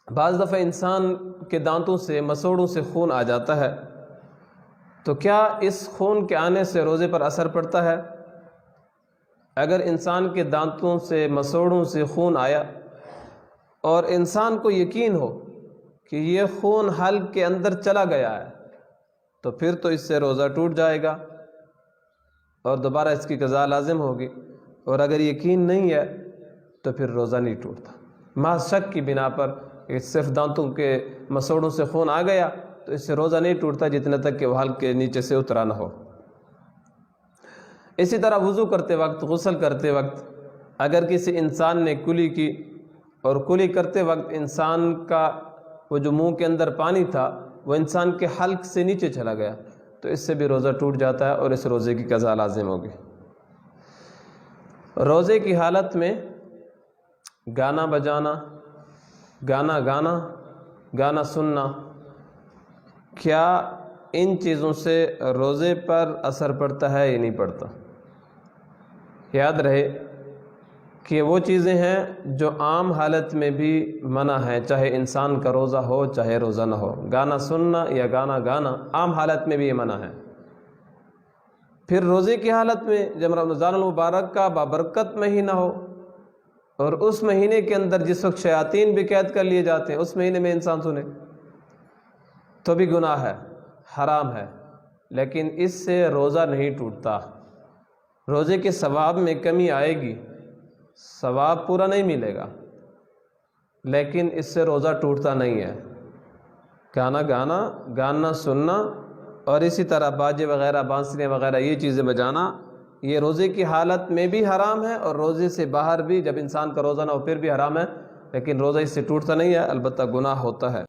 بعض دفعہ انسان کے دانتوں سے مسوڑوں سے خون آ جاتا ہے، تو کیا اس خون کے آنے سے روزے پر اثر پڑتا ہے؟ اگر انسان کے دانتوں سے مسوڑوں سے خون آیا اور انسان کو یقین ہو کہ یہ خون حلق کے اندر چلا گیا ہے، تو پھر تو اس سے روزہ ٹوٹ جائے گا اور دوبارہ اس کی قضا لازم ہوگی، اور اگر یقین نہیں ہے تو پھر روزہ نہیں ٹوٹتا۔ محض شک کی بنا پر کہ صرف دانتوں کے مسوڑوں سے خون آ گیا تو اس سے روزہ نہیں ٹوٹتا جتنے تک کہ وہ حلق کے نیچے سے اترا نہ ہو۔ اسی طرح وضو کرتے وقت، غسل کرتے وقت اگر کسی انسان نے کلی کی اور کلی کرتے وقت انسان کا وہ جو منہ کے اندر پانی تھا وہ انسان کے حلق سے نیچے چلا گیا تو اس سے بھی روزہ ٹوٹ جاتا ہے اور اس روزے کی قضا لازم ہوگی۔ روزے کی حالت میں گانا بجانا، گانا سننا، کیا ان چیزوں سے روزے پر اثر پڑتا ہے یا نہیں پڑتا؟ یاد رہے کہ وہ چیزیں ہیں جو عام حالت میں بھی منع ہیں، چاہے انسان کا روزہ ہو چاہے روزہ نہ ہو۔ گانا سننا یا گانا گانا عام حالت میں بھی یہ منع ہے۔ پھر روزے کی حالت میں جب رمضان المبارک کا بابرکت مہینہ ہو اور اس مہینے کے اندر جس وقت شیاطین بھی قید کر لیے جاتے ہیں، اس مہینے میں انسان سنے تو بھی گناہ ہے، حرام ہے، لیکن اس سے روزہ نہیں ٹوٹتا۔ روزے کے ثواب میں کمی آئے گی، ثواب پورا نہیں ملے گا، لیکن اس سے روزہ ٹوٹتا نہیں ہے۔ گانا سننا اور اسی طرح باجے وغیرہ، بانسریاں وغیرہ یہ چیزیں بجانا، یہ روزے کی حالت میں بھی حرام ہے اور روزے سے باہر بھی جب انسان کا روزہ نہ ہو پھر بھی حرام ہے، لیکن روزہ اس سے ٹوٹتا نہیں ہے، البتہ گناہ ہوتا ہے۔